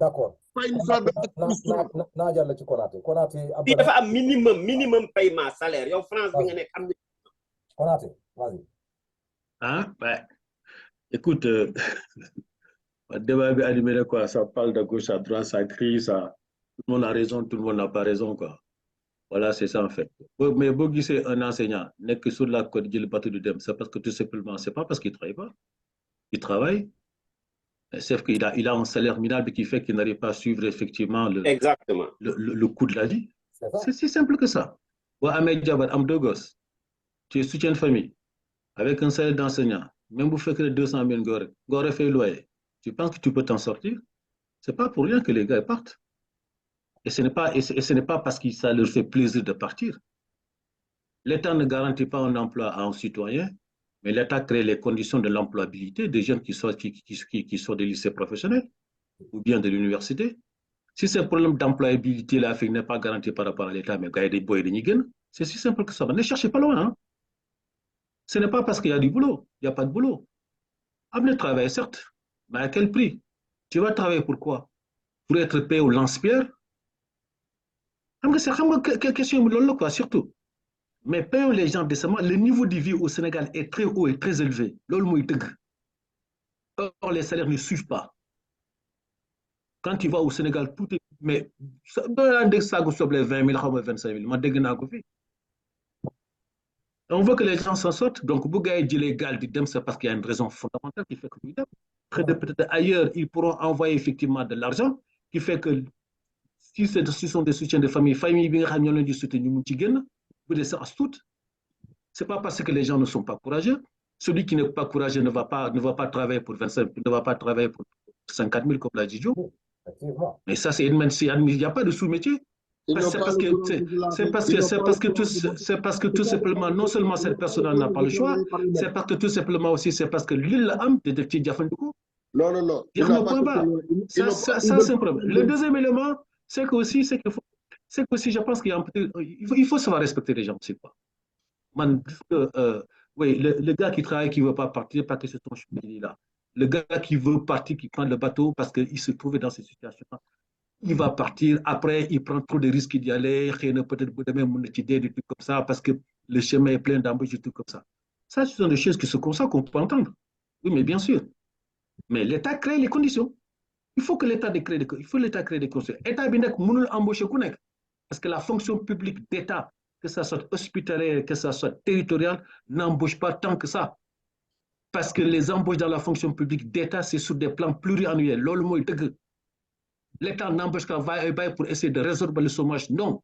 d'accord. Pas une histoire de naa jàll ci Konaté Konaté fii dafa am minimum paiement salaire yow France bi nga nekk am na. Konaté vas-y. Hein? Ouais. Écoute, le débat est animé quoi, ça parle de gauche à droite, ça crie, ça. Tout le monde a raison, tout le monde n'a pas raison, quoi. Voilà, c'est ça en fait. Mais Bogi, c'est un enseignant, n'est que sur la côte du bateau du DEM. C'est parce que tout simplement, c'est pas parce qu'il ne travaille pas. Il travaille, sauf qu'il a un salaire minable qui fait qu'il n'arrive pas à suivre effectivement le coût de la vie. C'est si simple que ça. Ouais, Ahmed Diabar, am deux gosses, tu es soutien de famille, avec un salaire d'enseignant, même vous faites que 200 000 gore fait loyer, tu penses que tu peux t'en sortir? C'est pas pour rien que les gars partent. Et ce n'est pas parce que ça leur fait plaisir de partir. L'État ne garantit pas un emploi à un citoyen, mais l'État crée les conditions de l'employabilité des jeunes qui sont des lycées professionnels ou bien de l'université. Si ce problème d'employabilité n'est pas garanti par rapport à l'État, mais il y a des boys de Nigen, c'est si simple que ça. Ne cherchez pas loin. Hein. Ce n'est pas parce qu'il y a du boulot, il n'y a pas de boulot. Amener travailler, certes, mais à quel prix? Tu vas travailler pour quoi? Pour être payé au lance-pierre? C'est question de quoi, surtout. Mais payons les gens décemment. Le niveau de vie au Sénégal est très haut et très élevé. Or, les salaires ne suivent pas. Quand tu vas au Sénégal, tout est. Mais ça doit 20 000, 25 000. On veut que les gens s'en sortent. Donc, Bouga est illégal d'IDEM, c'est parce qu'il y a une raison fondamentale qui fait que l'IDEM. Peut-être ailleurs, ils pourront envoyer effectivement de l'argent qui fait que si ce sont des soutiens de famille, du soutien du c'est pas parce que les gens ne sont pas courageux. Celui qui n'est pas courageux ne va pas travailler pour 25, ne va pas travailler pour 50 000 comme l'a dit Joe. Mais ça, c'est une il n'y a pas de sous-métier. C'est parce que tout simplement, non seulement cette personne n'a pas le choix, c'est parce que tout simplement aussi, c'est parce que l'île âme de petits Diafandoukou. Non, non, non. Ça, c'est un problème. Le deuxième élément, c'est que aussi, je pense qu'il y a un petit, il faut savoir respecter les gens aussi, quoi. Oui, le gars qui travaille, qui ne veut pas partir, parce que c'est son chemin là. Le gars qui veut partir, qui prend le bateau parce qu'il se trouvait dans cette situation-là, il va partir. Après, il prend trop de risques d'y aller. Peut-être des trucs comme ça, parce que le chemin est plein d'embûches, des trucs comme ça. Ça, ce sont des choses qui se comme ça qu'on peut entendre. Oui, mais bien sûr. Mais l'État crée les conditions. Il faut que l'État crée des conditions. L'État peut embaucher parce que la fonction publique d'État, que ça soit hospitalière, que ça soit territorial, n'embauche pas tant que ça. Parce que les embauches dans la fonction publique d'État, c'est sur des plans pluriannuels. L'État n'embauche qu'à pour essayer de résorber le chômage. Non.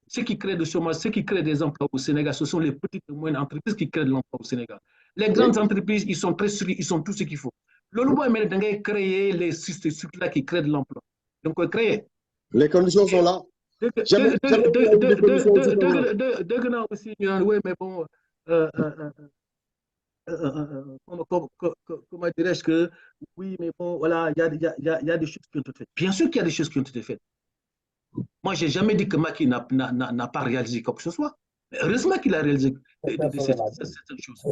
Ce qui crée le chômage, ce qui crée des emplois au Sénégal, ce sont les petites et moyennes entreprises qui créent de l'emploi au Sénégal. Les grandes entreprises, ils sont très sûrs, ils sont tout ce qu'il faut. L'Olubo est créer les structures qui créent de l'emploi. Donc, créer. Les conditions sont là. Oui, mais bon, comment dirais-je que, oui, mais bon, voilà, il y a des choses qui ont été faites. Bien sûr qu'il y a des choses qui ont été faites. Moi, je n'ai jamais dit que Macky n'a pas réalisé quoi que ce soit. Mais heureusement qu'il a réalisé cette chose.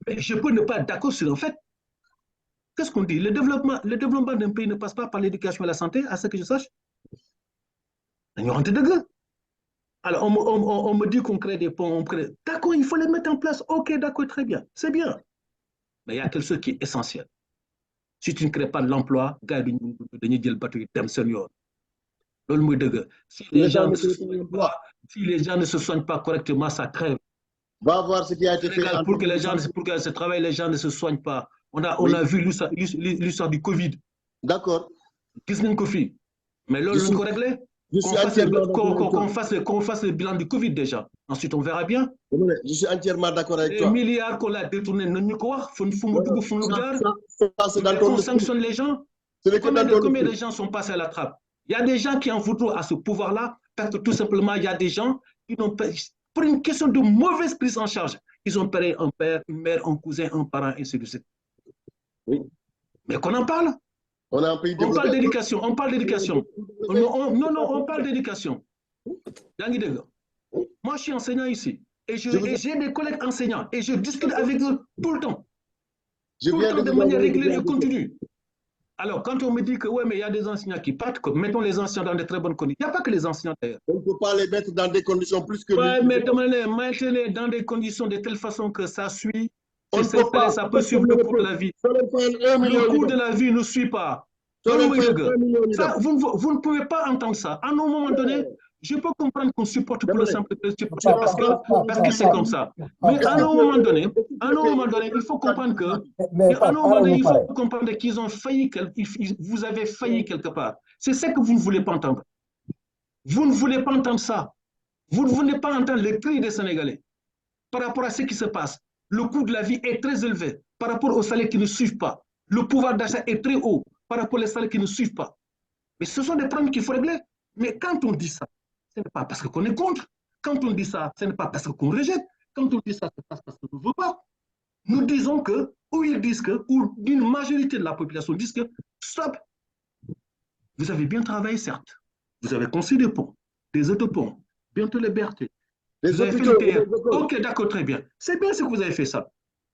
Mais je peux ne pas être d'accord sur un fait. Qu'est-ce qu'on dit? Le développement d'un pays ne passe pas par l'éducation et la santé, à ce que je sache. Alors, on me dit qu'on crée des ponts, d'accord, il faut les mettre en place. Ok, d'accord, très bien, c'est bien. Mais il y a quelque chose qui est essentiel. Si tu ne crées pas de l'emploi, si les gens ne se soignent pas correctement, ça crève. Va voir ce qui a été fait. Pour que ce travail, les gens ne se soignent pas. On a vu l'histoire du Covid. D'accord. Mais là, on l'a réglé. Qu'on fasse le bilan du Covid déjà. Ensuite, on verra bien. Je suis entièrement d'accord avec toi. Les milliards qu'on a détournés, on sanctionne les gens. Combien de gens sont passés à la trappe? Il y a des gens qui en voudront à ce pouvoir-là parce que tout simplement, il y a des gens qui n'ont pas, pour une question de mauvaise prise en charge, ils ont perdu un père, une mère, un cousin, un parent, et ainsi de suite. Oui. Mais qu'on en parle. On a un pays on parle d'éducation, on parle d'éducation. Non, on parle d'éducation. Moi, je suis enseignant ici. Et j'ai des collègues enseignants. Et je discute avec eux tout le temps. Tout le temps, de manière régulière et continue. Alors, quand on me dit que, ouais, mais il y a des enseignants qui partent, mettons les enseignants dans de très bonnes conditions. Il n'y a pas que les enseignants d'ailleurs. On ne peut pas les mettre dans des conditions plus que Ouais, lui. mais mettez-les dans des conditions de telle façon que ça suit, On ne peut pas. ça peut suivre le cours de la vie. Le cours de la vie ne suit pas. Ça, vous ne pouvez pas entendre ça. À un moment donné, je peux comprendre qu'on supporte pour le simple principe parce que c'est comme ça. Mais à un moment donné, il faut comprendre qu'ils ont failli, vous avez failli quelque part. C'est ce que vous ne voulez pas entendre. Vous ne voulez pas entendre ça. Vous ne voulez pas entendre les cris des Sénégalais par rapport à ce qui se passe. Le coût de la vie est très élevé par rapport aux salaires qui ne suivent pas. Le pouvoir d'achat est très haut par rapport aux salaires qui ne suivent pas. Mais ce sont des problèmes qu'il faut régler. Mais quand on dit ça, ce n'est pas parce qu'on est contre. Quand on dit ça, ce n'est pas parce qu'on rejette. Quand on dit ça, c'est parce qu'on ne veut pas. Nous disons que, ou ils disent que, ou une majorité de la population disent que, stop, vous avez bien travaillé, certes. Vous avez construit des ponts, des autoponts, bientôt les BRT. Vous avez fait le TR. Ok, d'accord, très bien. C'est bien ce que vous avez fait ça.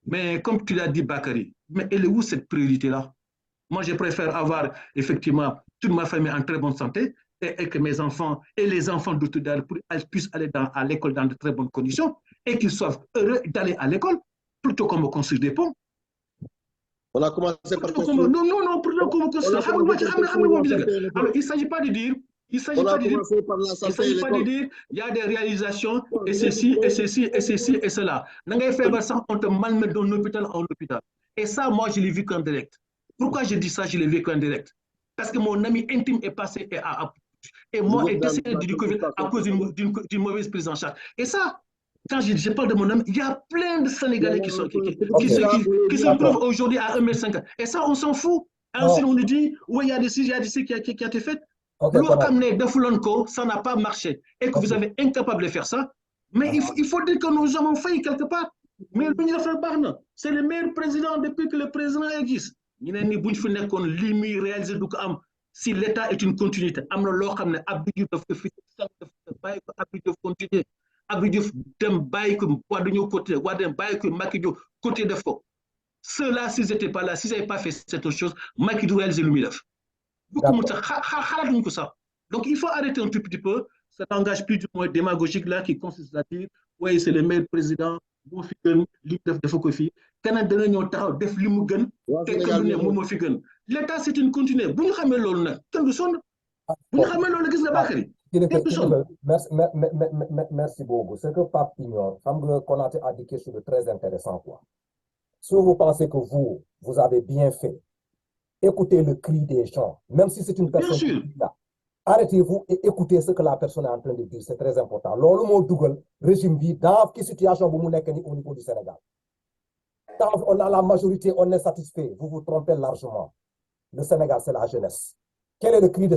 Mais comme tu l'as dit, Bakary, mais elle est où cette priorité-là? Moi, je préfère avoir effectivement toute ma famille en très bonne santé et que mes enfants et les enfants de tout puissent aller à l'école dans de très bonnes conditions et qu'ils soient heureux d'aller à l'école plutôt qu'on me construise des ponts. On a commencé par construire. Non, plutôt qu'on me construise. Alors, il ne s'agit pas de dire. Il ne s'agit pas de dire, il y a des réalisations, et ceci, et ceci, et ceci, et cela. On te malmet d'un hôpital en hôpital. Et ça, moi, je l'ai vu qu'en direct. Pourquoi je dis ça, je l'ai vu qu'en direct? Parce que mon ami intime est passé et moi est décédé du Covid à cause d'une mauvaise prise en charge. Et ça, quand je parle de mon ami, il y a plein de Sénégalais qui se trouvent aujourd'hui à 1,50 m. Et ça, on s'en fout. Ensuite, on nous dit, oui, il y a des ci, il y a des ci qui a été fait. Ça n'a pas marché et que vous avez incapable de faire ça, mais il faut dire que nous avons failli quelque part. Mais c'est le meilleur président depuis que le président existe. Si l'État est une continuité, ceux-là, s'ils n'étaient pas là, s'ils n'avaient pas fait cette chose, Macky doit réaliser le donc, il faut arrêter un tout petit peu cet langage plus du moins démagogique là qui consiste à dire oui, c'est le meilleur président, l'État, c'est une continuité. Merci beaucoup. Ce que Pape ignore, Konaté a dit quelque chose de très intéressant, quoi. Si vous pensez que vous avez bien fait, écoutez le cri des gens, même si c'est une personne qui est là. Arrêtez-vous et écoutez ce que la personne est en train de dire. C'est très important. Lolo mo dougal régime bi dans quelle situation vous êtes au niveau du Sénégal. Quand on a la majorité, on est satisfait. Vous vous trompez largement. Le Sénégal, c'est la jeunesse. Quel est le cri de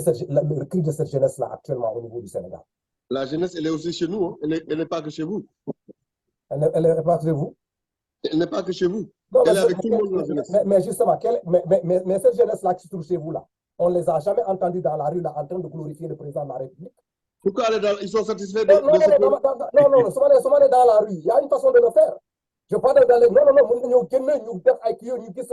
cette jeunesse-là actuellement au niveau du Sénégal? La jeunesse, elle est aussi chez nous. Hein. Elle n'est pas que chez vous. Elle n'est pas chez vous? Elle n'est pas que chez vous. Non, elle est avec tout le monde, la jeunesse. Mais justement, mais cette jeunesse-là qui se trouve chez vous, là, on ne les a jamais entendus dans la rue là, en train de glorifier le président de la République. Pourquoi ils sont satisfaits de non, souvent dans la rue. Il y a une façon de le faire. Je parle dans les... Non,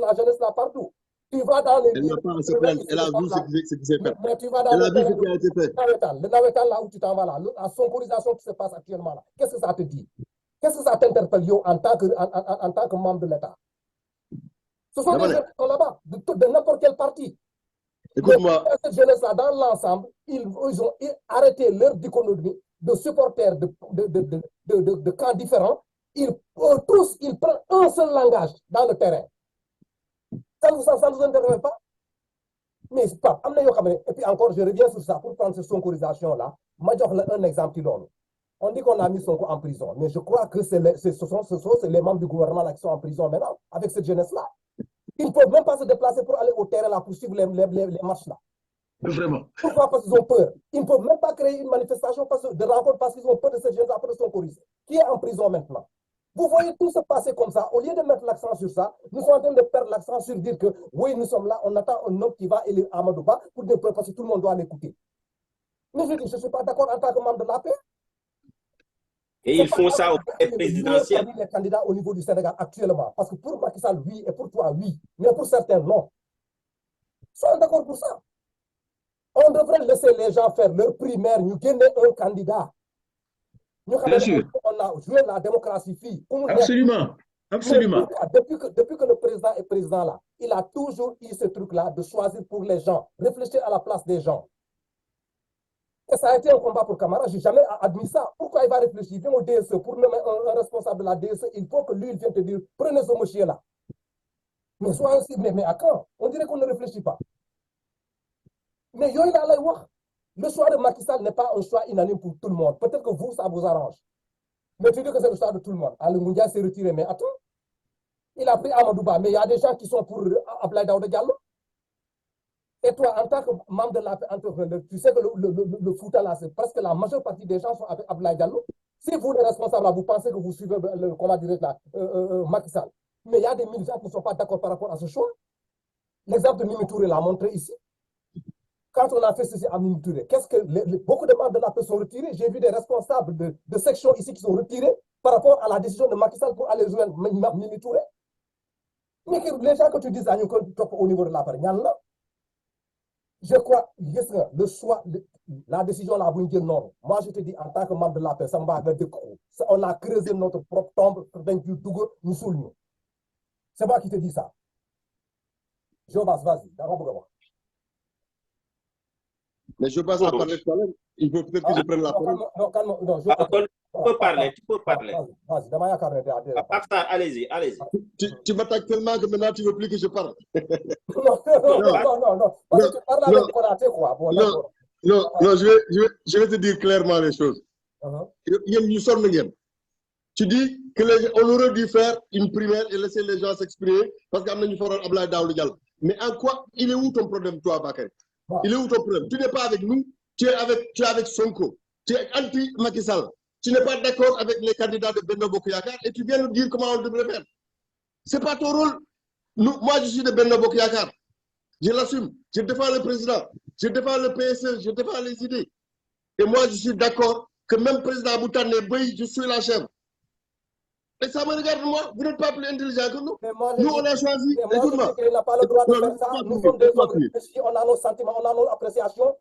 la jeunesse là partout. Tu vas dans les... Elle n'a pas à se plaindre. Elle a vu ce qui s'est fait. Mais tu vas dans elle a vu ce qui a été fait. Le navetal là où tu t'en vas là, la sonkorisation qui se passe actuellement là, qu'est-ce que ça te dit? Qu'est-ce que ça t'interpelle en tant que membre de l'État? Ce sont des gens qui sont là-bas, de n'importe quel parti. Écoute-moi. Cette jeunesse-là, dans l'ensemble, ils ont arrêté leur dichotomie de supporters de camps différents. Tous, ils prennent un seul langage dans le terrain. Ça ne vous intéresse pas? Mais c'est pas. Et puis encore, je reviens sur ça pour prendre cette sonkorisation-là. Je vais un exemple. On dit qu'on a mis Sonko en prison, mais je crois que ce sont les membres du gouvernement là qui sont en prison maintenant, avec cette jeunesse-là. Ils ne peuvent même pas se déplacer pour aller au terrain là, pour suivre les marches là. Vraiment. Pourquoi? Parce qu'ils ont peur. Ils ne peuvent même pas créer une manifestation de rencontre parce qu'ils ont peur de cette jeunesse après son chorisé, qui est en prison maintenant. Vous voyez tout se passer comme ça. Au lieu de mettre l'accent sur ça, nous sommes en train de perdre l'accent sur dire que oui, nous sommes là, on attend un homme qui va élire Amadouba pour dire parce que tout le monde doit l'écouter. Mais je ne suis pas d'accord en tant que membre de la paix. Et ils font ça au présidentiel. Les candidats au niveau du Sénégal actuellement. Parce que pour Macky Sall, oui, et pour toi, oui. Mais pour certains, non. Soyons d'accord pour ça. On devrait laisser les gens faire leur primaire, nous gagner un candidat. Nous, Bien sûr. on a joué la démocratie fille. Absolument. Absolument. Depuis que le président est président là, il a toujours eu ce truc-là de choisir pour les gens, réfléchir à la place des gens. Et ça a été un combat pour Camara, je n'ai jamais admis ça. Pourquoi il va réfléchir? Il vient au DSE, pour nommer un responsable de la DSE, il faut que lui, il vienne te dire, prenez ce monsieur-là. Mais soyons aussi, mais à quand? On dirait qu'on ne réfléchit pas. Mais le choix de Macky Sall n'est pas un choix unanime pour tout le monde. Peut-être que vous, ça vous arrange. Mais tu dis que c'est le choix de tout le monde. Ali Ngundia s'est retiré, mais attends. Il a pris Amadouba, mais il y a des gens qui sont pour Abdoulaye Daouda Diallo. Et toi, en tant que membre de l'entrepreneur, tu sais que le Fouta, là, c'est presque la majeure partie des gens sont avec Abdoulaye Diallo. Si vous, les responsables, là, vous pensez que vous suivez comment dire là, Macky Sall. Mais il y a des militants qui ne sont pas d'accord par rapport à ce choix. L'exemple de Mimi Touré l'a montré ici. Quand on a fait ceci à Mimi Touré, qu'est-ce que beaucoup de membres de l'AP sont retirés? J'ai vu des responsables de sections ici qui sont retirés par rapport à la décision de Macky Sall pour aller joindre Mimi Touré. Mais les gens que tu dis, au niveau de l'APR, je crois, le choix, la décision là, vous dire non. Moi, je te dis, en tant que membre de l'APR, ça m'a fait on a creusé notre propre tombe pour vaincre Dougo, nous soulignons. C'est moi qui te dis ça. Jobas, vas-y, d'accord. Mais je passe à parler tout à l'heure. Il faut peut-être que je prenne la parole. Non, tu peux parler, tu peux parler. Vas-y, Akhtar, allez-y, allez-y. Tu m'attaques tellement que maintenant tu ne veux plus que je parle. Non. Parce que tu parles avec Konaté, quoi. Bon, non, je vais te dire clairement les choses. Tu dis qu'on aurait dû faire une primaire et laisser les gens s'exprimer parce qu'il y a une forme Abdoulaye Daouda Diallo. Mais en quoi, il est où ton problème, toi, Bakary? Il est où ton problème? Tu n'es pas avec nous, tu es avec Sonko, tu es anti-Macky Sall. Tu n'es pas d'accord avec les candidats de Benno Bokk Yakaar et tu viens nous dire comment on devrait faire. Ce n'est pas ton rôle. Moi, je suis de Benno Bokk Yakaar. Je l'assume. Je défends le président. Je défends le PSE. Je défends les idées. Et moi, je suis d'accord que même président Boutan Boy, je suis la chèvre. Et ça me regarde, moi. Vous n'êtes pas plus intelligent que nous. Nous, on a choisi. Écoute-moi. Il n'a pas le droit de faire ça. Nous sommes des hommes. On a nos sentiments, on a nos appréciations.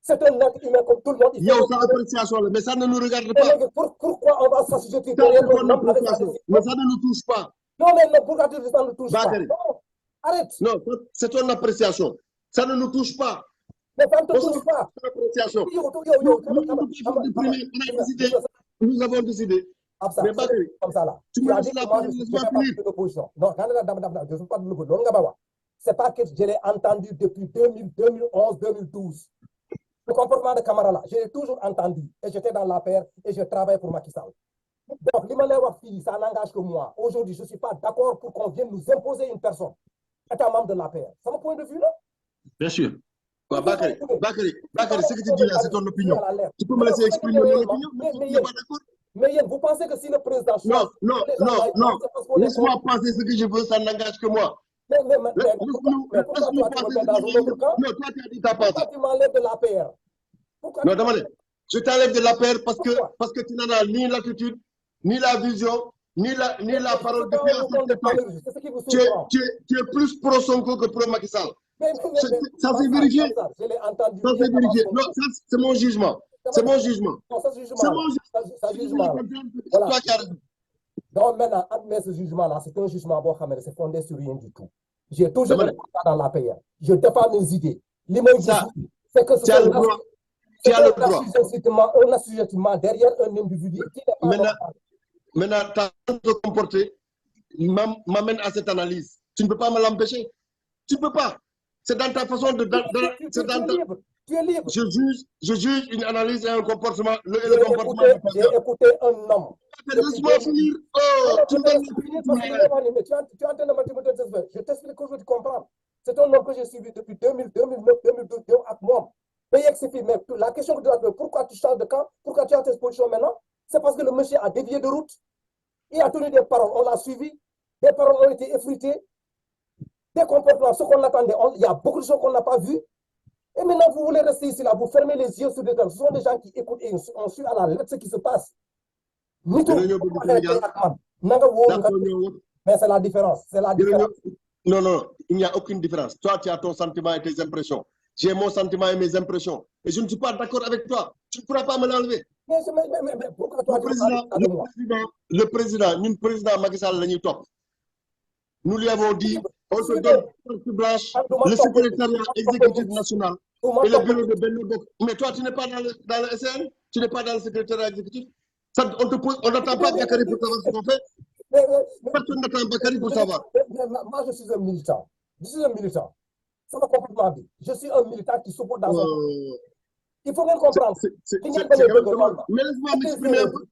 C'est un être humain comme tout le monde. Il y a aussi appréciation, mais ça ne nous regarde pas. Pourquoi on va s'assujettir derrière un homme avec sa décision? Mais ça ne nous touche pas. Non, pourquoi tu dis ça ne nous touche pas? Non, arrête. Non, c'est ton appréciation. Ça ne nous touche pas. Mais ça ne te touche pas. Appréciation. Nous avons décidé. Mais Bakary, comme ça là. tu me laisses la parole, laisse-moi finir. Non, je ne suis pas de l'opposition. C'est pas que je l'ai entendu depuis 2011, 2012. Le comportement de Camara là, je l'ai toujours entendu. Et j'étais dans l'APR et je travaille pour Macky Sall. Donc, ça n'engage que moi. Aujourd'hui, je ne suis pas d'accord pour qu'on vienne nous imposer une personne. Étant membre de l'APR. C'est mon point de vue là. Bien sûr. Bakary, ce que tu dis là, c'est ton opinion. Tu peux me laisser exprimer mon opinion, mais tu n'es pas d'accord. Mais vous pensez que si le président... Non. Laisse-moi penser ce que je veux, ça n'engage que moi. Laisse-nous passer. Non, toi, tu as dit ta pensée. Pourquoi tu m'enlèves de l'APR? Non, demandez. Je t'enlève de l'APR parce que tu n'en as ni l'attitude, ni la vision, ni la parole de tu es plus pro-Sonko que pro-Macky Sall. Ça s'est vérifié. Je l'ai entendu. Ça s'est vérifié. Non, c'est mon jugement. C'est mon jugement. C'est mon jugement. Toi qui as raison. Donc maintenant, admettre ce jugement-là, c'est un jugement c'est fondé sur rien du tout. J'ai toujours été dans la PR. Je défends mes idées. C'est que c'est un assujettissement derrière un individu qui n'est pas... Maintenant, ta façon de comporter m'amène à cette analyse. Tu ne peux pas me l'empêcher. Tu ne peux pas. C'est dans ta façon de... Tu es libre. Je juge une analyse et un comportement. J'ai écouté un homme. Laisse-moi finir. Tu es en train de me... Je t'explique que je veux comprendre. C'est un homme que j'ai suivi depuis 2009, 2012, avec moi. Mais la question que tu dois te poser, pourquoi tu changes de camp? Pourquoi tu as tes positions maintenant? C'est parce que le monsieur a dévié de route. Il a tenu des paroles, on l'a suivi. Des paroles ont été effritées. Des comportements, ce qu'on attendait, il y a beaucoup de choses qu'on n'a pas vues. Et maintenant, vous voulez rester ici, là, vous fermez les yeux sur des gens. Ce sont des gens qui écoutent et on suit à la lettre ce qui se passe. Mais c'est la différence. C'est la différence. Non, non, il n'y a aucune différence. Toi, tu as ton sentiment et tes impressions. J'ai mon sentiment et mes impressions. Et je ne suis pas d'accord avec toi. Tu ne pourras pas me l'enlever. Mais pourquoi toi, tu parles de moi? Le président Macky Sall l'a top. Nous lui avons dit, on se donne carte blanche, le secrétariat exécutif national et le bureau de Benno Bokk. Mais toi, tu n'es pas dans le SN, tu n'es pas dans le secrétariat exécutif. Ça, on n'attend pas Bakary pour savoir ce qu'on fait. Personne n'attend Bakary pour savoir. Moi, je suis un militant. Je suis un militant. Ça m'a complètement dit. Je suis un militant qui s'oppose dans un... Il faut bien comprendre. Mais laisse-moi m'exprimer un peu.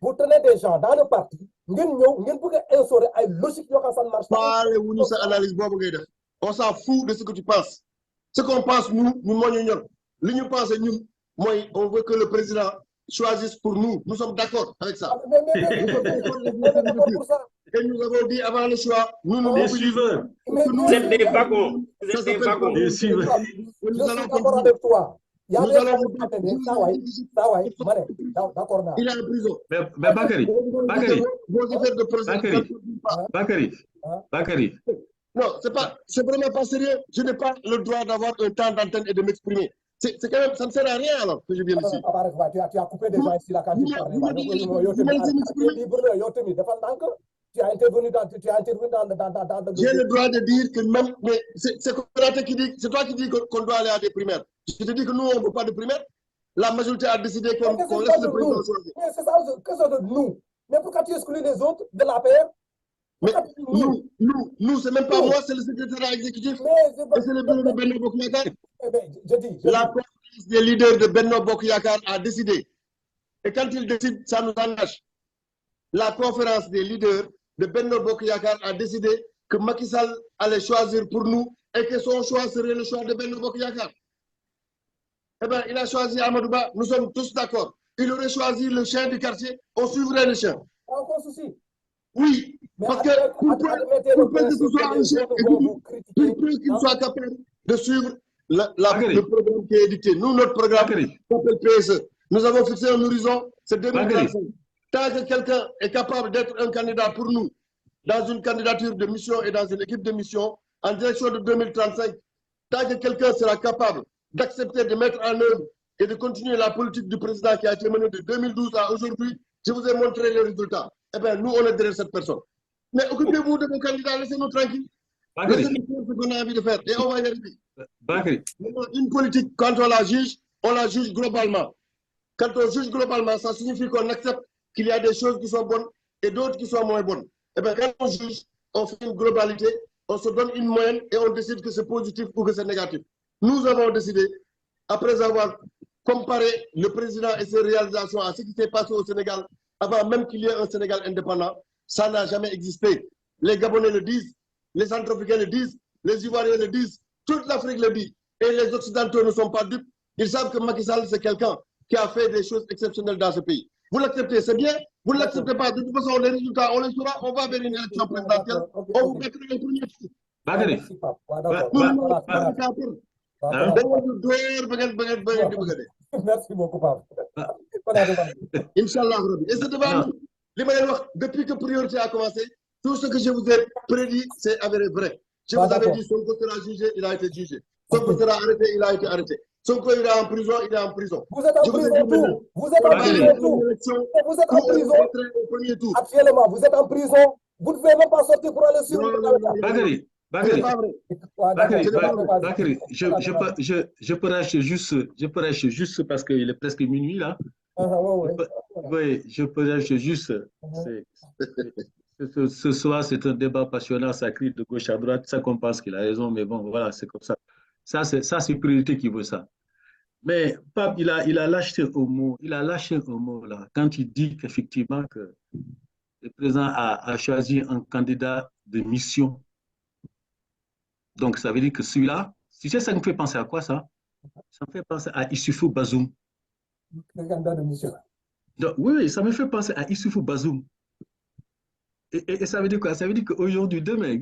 Vous tenez des gens dans le parti, vous pouvez instaurer une logique qui ne marche pas. On s'en fout de ce que tu penses. Ce qu'on pense, nous, nous pensons, nous, on veut que le président choisisse pour nous. Nous sommes d'accord avec ça. Et nous avons dit avant le choix, nous nous suivons. Vous êtes des wagons. Vous êtes des wagons. Je suis d'accord avec toi. Il y a des gens qui d'accord. Il est en prison. Mais Bakary. Non, c'est vraiment pas sérieux. Je n'ai pas le droit d'avoir un temps d'antenne et de m'exprimer. C'est quand même, ça ne sert à rien alors que je viens ici. Tu as coupé des gens ici là quand tu parlais. Tu as intervenu dans J'ai le droit de dire que même, mais c'est toi qui dis qu'on doit aller à des primaires. Je te dis que nous, on ne veut pas de primaires. La majorité a décidé qu'on laisse le président choisir. Mais c'est ça, que ça de nous. Mais pourquoi tu exclus les autres de la paix? Mais nous, c'est même pas moi, c'est le secrétaire exécutif. Et c'est le bureau de Benno Bokk Yakaar. La conférence des leaders de Benno Bokk Yakaar a décidé. Et quand ils décident, ça nous engage. La conférence des leaders de Benno Bokk Yakaar a décidé que Macky Sall allait choisir pour nous et que son choix serait le choix de Benno Bokk Yakaar. Eh bien, il a choisi Amadou Ba, nous sommes tous d'accord. Il aurait choisi le chien du quartier, on suivrait le chien. Aucun souci. Oui, parce que pour que ce soit un chien, pour qu'il soit capable de suivre le programme qui est dicté. Nous, notre programme s'appelle PSE. Nous avons fixé un horizon, c'est 2035. Tant que quelqu'un est capable d'être un candidat pour nous, dans une candidature de mission et dans une équipe de mission, en direction de 2035, tant que quelqu'un sera capable d'accepter de mettre en œuvre et de continuer la politique du président qui a été menée de 2012 à aujourd'hui, je vous ai montré les résultats. Eh bien, nous, on est derrière cette personne. Mais occupez-vous de vos candidats, laissez-nous tranquilles. Laissez-nous faire ce qu'on a envie de faire et on va y arriver. Une politique, quand on la juge globalement. Quand on juge globalement, ça signifie qu'on accepte qu'il y a des choses qui sont bonnes et d'autres qui sont moins bonnes. Eh bien, quand on juge, on fait une globalité, on se donne une moyenne et on décide que c'est positif ou que c'est négatif. Nous avons décidé, après avoir comparé le président et ses réalisations à ce qui s'est passé au Sénégal, avant même qu'il y ait un Sénégal indépendant, ça n'a jamais existé. Les Gabonais le disent, les Centrafricains le disent, les Ivoiriens le disent, toute l'Afrique le dit. Et les Occidentaux ne sont pas dupes. Ils savent que Macky Sall, c'est quelqu'un qui a fait des choses exceptionnelles dans ce pays. Vous l'acceptez, c'est bien. Vous ne l'acceptez pas. De toute façon, les résultats, on les saura. On va vers une élection présidentielle. On vous mettra le premier tour. Bakary. Merci beaucoup, Pape. Inch'Allah. Et c'est devant nous. Depuis que priorité a commencé, tout ce que je vous ai prédit, c'est avéré vrai. Je vous avais dit, Sonko sera jugé, il a été jugé. Sonko sera arrêté, il a été arrêté. Sonko ira en prison, il est en prison. Vous êtes en prison tout. Vous êtes en prison tout. Vous êtes en prison. Actuellement, vous êtes en prison. Vous ne pouvez même pas sortir pour aller sur Bakary. Bakary, je peux lâcher juste parce qu'il est presque minuit là. Oui, je peux lâcher juste. Ce soir, c'est un débat passionnant, ça crie de gauche à droite, ça qu'on pense qu'il a raison, mais bon, voilà, c'est comme ça. Ça, c'est priorité qui veut ça. Mais Pape, il a lâché un mot là, quand il dit qu'effectivement que le président a choisi un candidat de mission. Donc, ça veut dire que celui-là, tu sais, ça me fait penser à quoi, ça? Ça me fait penser à Issoufou Bazoum. Le candidat de mission. Donc, oui, ça me fait penser à Issoufou Bazoum. Et ça veut dire quoi? Ça veut dire qu'aujourd'hui, demain,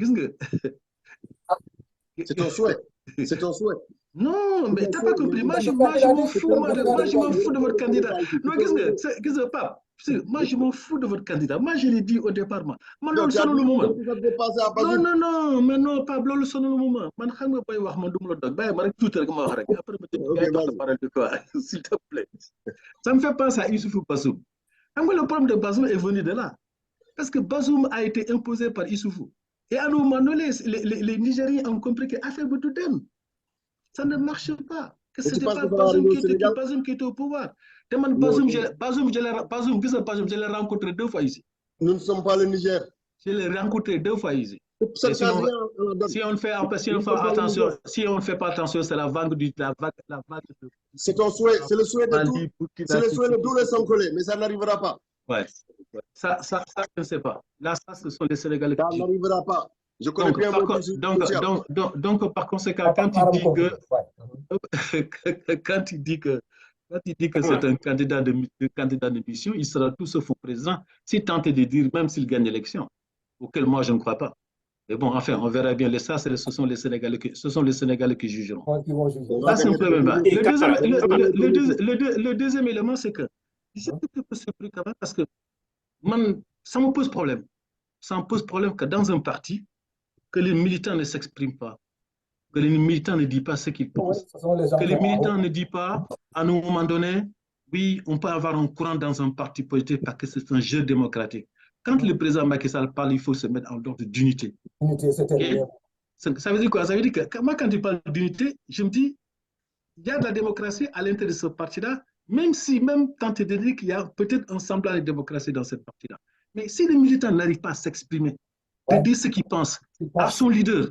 c'est ton souhait. C'est ton souhait. Non, mais t'as pas compris. Moi, je C'est m'en candidat, fous, c'est moi, candidat, je m'en fous de votre candidat. C'est Non, qu'est-ce que Pape, moi, je m'en fous de votre candidat. Moi, je l'ai dit au départ, moi. Moi, Donc, loolu tu as sonal dit lu ma. que ça devait passer à Non, Bazoum. non, non, mais non, Pape, loolu sonal lu ma. Man, xam nga bay wax man duma la dog. Bàyyi ma rek tuuti rek ma wax rek. Après, ma Ok, jox la vas-y. parole de quoi, s'il te plaît. Ça me fait penser à Issoufou Bazoum. Xam nga le problème de Bazoum est venu de là. Parce que Bazoum a été imposé par Issoufou. Et à un moment donné, les Nigériens ont compris que affaire de tout ça ne marche pas. Que Et ce tu n'était penses pas que ça va arriver au Sénégal? Bazoum qui était au pouvoir. Demande Non, Bazoum, je l'ai rencontré 2 fois ici. nous ne sommes pas le Niger. Je l'ai rencontré 2 fois ici. Ça Et ne change rien. si on ne fait pas attention, c'est la vague de C'est ton souhait. C'est le souhait de tout. Mali, C'est Burkina, le souhait de tous les Sankolés, mais ça n'arrivera pas. Ouais. Ça, je ne sais pas. Là, ça, ce sont les Sénégalais Ça qui jugent. n'arrivera pas. Je connais bien mon dossier. Donc, par conséquent, Papa, quand il dit que ouais. quand il dit que c'est un candidat de mission, il sera tout sauf au président, s'il tentait de dire, même s'il gagne l'élection, auquel moi je ne crois pas. Mais bon, enfin, on verra bien. Ce sont les Sénégalais qui jugeront. Qui vont juger. Ça, c'est un premier élément. Le deuxième élément, c'est que je suis un peu surpris quand même parce que ça me pose problème. Ça me pose problème que dans un parti, que les militants ne s'expriment pas, que les militants ne disent pas ce qu'ils pensent, que les militants ne disent pas, à un moment donné, oui, on peut avoir un courant dans un parti politique parce que c'est un jeu démocratique. Quand le président Macky Sall parle, il faut se mettre en ordre d'unité. Okay? Ça veut dire quoi? Ça veut dire que moi, quand il parle d'unité, je me dis, il y a de la démocratie à l'intérieur de ce parti-là, même tenter de dire qu'il y a peut-être un semblant de démocratie dans cette partie-là. Mais si les militants n'arrivent pas à s'exprimer, de dire ce qu'ils pensent à son leader,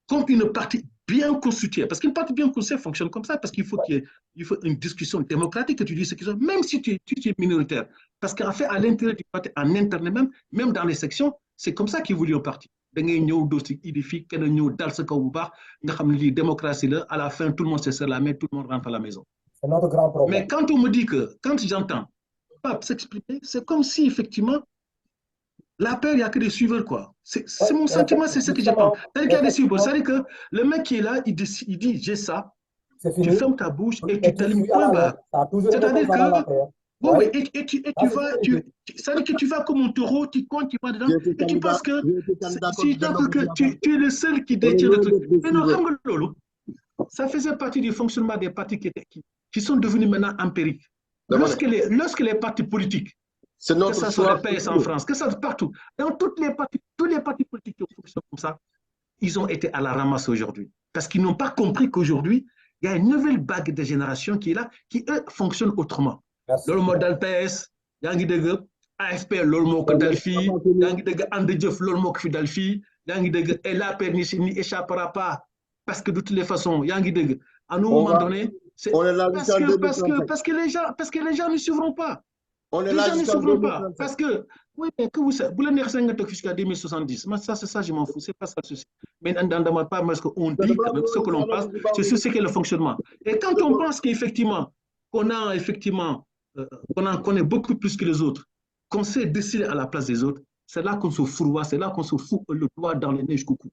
comme une partie bien constituée, parce qu'une partie bien constituée fonctionne comme ça, parce qu'il faut qu'il y ait une discussion démocratique, que tu dis ce qu'ils sont, même si tu es minoritaire. Parce qu'en fait, à l'intérieur du parti, en interne même dans les sections, c'est comme ça qu'évolue un parti. Da ngay ñëw dossier édifique, kenn ñëw dal sa kaw bu baax, nga xam ne lii démocratie là, à la fin, tout le monde se serre la main, tout le monde rentre à la maison. C'est notre grand problème. Mais quand on me dit que, quand j'entends Pape s'exprimer, c'est comme si effectivement, la peur, il n'y a que des suiveurs, quoi. C'est mon sentiment, c'est ce que je pense. C'est-à-dire qu'il y a des suiveurs. C'est-à-dire que le mec qui est là, il dit j'ai ça, tu fermes ta bouche et tu t'allumes point barre. C'est-à-dire que, oui, et tu vas, c'est-à-dire que tu vas comme un taureau, tu comptes, tu vas dedans, et tu penses que tu es le seul qui détient le truc. Mais non, ça faisait partie du fonctionnement des partis qui sont devenus maintenant empiriques. Lorsque les partis politiques, que ça soit le PS en France, que ça soit partout, dans tous les partis politiques qui fonctionnent comme ça, ils ont été à la ramasse aujourd'hui. Parce qu'ils n'ont pas compris qu'aujourd'hui, il y a une nouvelle vague de génération qui est là, qui, eux, fonctionnent autrement. Le modèle PS, il y a un AFP, le mot que Delphi, il y a un Andedjeuf, le mot que Delphi, il y a un LAP n'y échappera pas. Parce que de toutes les façons, il y a un à un moment donné, parce que les gens ne suivront pas. On est Les là gens ne jusqu'en suivront pas. 2035. Parce que, oui, mais que vous voulez jusqu'à 2070. Moi, ça, c'est ça, je m'en fous. C'est pas ça le souci. Mais on ne demande pas, parce qu'on dit quand même ce que l'on passe, c'est ce qu'est le fonctionnement. Et quand on pense qu'effectivement, qu'on connaît beaucoup plus que les autres, qu'on sait décider à la place des autres, c'est là qu'on se fourvoie, c'est là qu'on se fout le doigt dans les neiges coucou.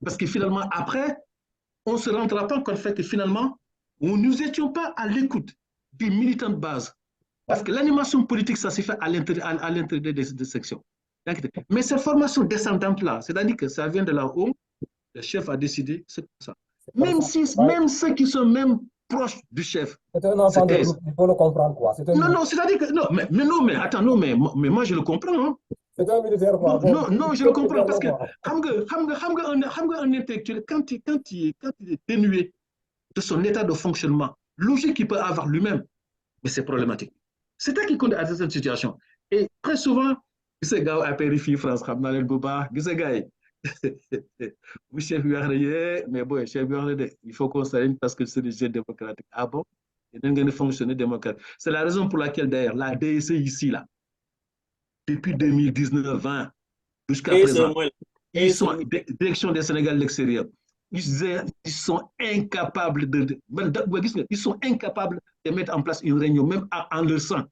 Parce que finalement, après, on ne se rendra pas compte fait que finalement, nous n'étions pas à l'écoute des militants de base. Parce que l'animation politique, ça s'est fait à l'intérieur des sections. Mais cette formation descendante-là, c'est-à-dire que ça vient de là-haut, le chef a décidé, c'est comme ça. Même ceux qui sont même proches du chef. C'est un enfant de groupe, il faut le comprendre, quoi. Non, c'est-à-dire que, mais attends, non, mais moi je le comprends. Hein. C'est un militaire, quoi. Non, je le comprends, parce que, un intellectuel, quand il est dénué de son état de fonctionnement, logique qu'il peut avoir lui-même, mais c'est problématique. C'est ça qui compte à cette situation. Et très souvent, ces gars à périphérie France, ces gars, oui, chef, mais bon, chef, il faut qu'on s'aligne parce que c'est des jeux démocratiques. Ah bon? Et donc, de fonctionner démocratique. C'est la raison pour laquelle, d'ailleurs, la DSE ici, là, depuis 2019-20, jusqu'à présent, ils sont direction des Sénégal de l'extérieur. ils sont incapables ils sont incapables de mettre en place une réunion, même en leur sein.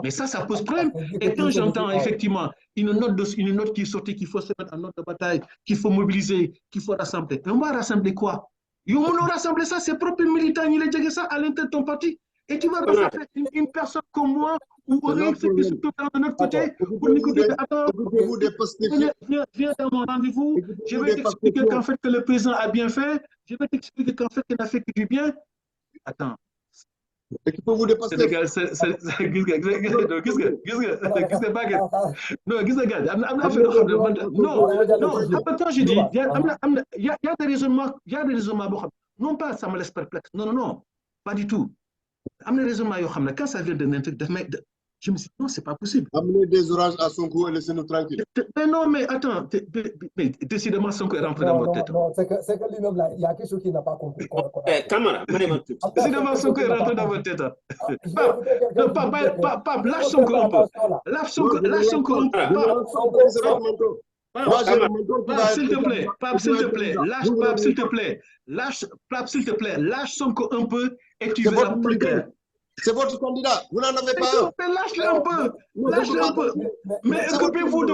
Mais ça pose problème. Et quand j'entends effectivement une note qui est sortie, qu'il faut se mettre en note de bataille, qu'il faut mobiliser, qu'il faut rassembler. On va rassembler quoi? On va rassembler ça, ses propres militants, il est ça à l'intérieur de ton parti. Et tu vas rassembler une personne comme moi ou Aurélien qui se trouve de notre côté pour l'écouter. Attends, viens dans mon rendez-vous. Je vais t'expliquer qu'en fait que le président a bien fait. Je vais t'expliquer qu'en fait qu'il n'a fait que du bien. Attends. Et qui peut vous dépasser. Qu'est-ce que baguette? Non, qu'est-ce que regarde? Non, quand je dis, il y a des raisonnements, non pas ça me laisse perplexe. Non, pas du tout. Quand ça vient d'un truc, je me suis dit, non, c'est pas possible. Amenez des oranges à Sonko et laissez-nous tranquilles. Mais non, mais attends, décidément, Sonko est rentré dans votre tête. Non, c'est que lui-même, là, il y a quelque chose qu'il n'a pas compris. Camara, décidément, Sonko est rentré dans votre tête. Pape, lâche Sonko un peu. Lâche Sonko un peu. Pape, s'il te plaît, lâche Pape, s'il te plaît. Pape, s'il te plaît, lâche Sonko un peu et tu verras plus clair. C'est votre candidat, vous n'en avez pas un. Mais lâche-le un peu, Mais occupez-vous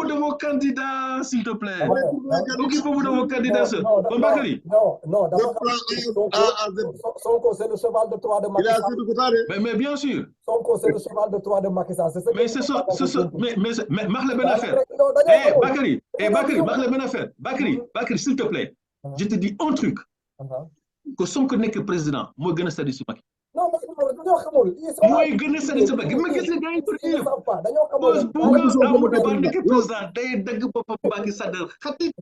de vos candidats, s'il te plaît. Occupez-vous de vos candidats. Bakary. Non, d'abord, Sonko, c'est le cheval de Troie de Macky Sall. Mais bien sûr. Sonko, c'est le cheval de Troie de Macky Sall. Mais c'est ça, mais marque le bonne affaire. Bakary, marque le bonne affaire. Bakary, s'il te plaît, je te dis un truc. Que Sonko n'est que président, moi, je ne sais pas. Non, dañoo xamul. mooy gën a sori sama ma gis nga gars yi pour yëpp boo Amadou Ba nekk président day dagg boppam Macky Sall xatit.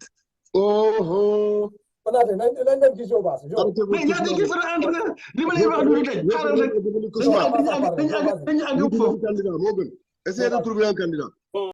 nañ dem ci Jobaas. mais y a des différences entre li ma lay wax du tey xaaral rek dañu àgg foofu. Essayez de trouver un candidat.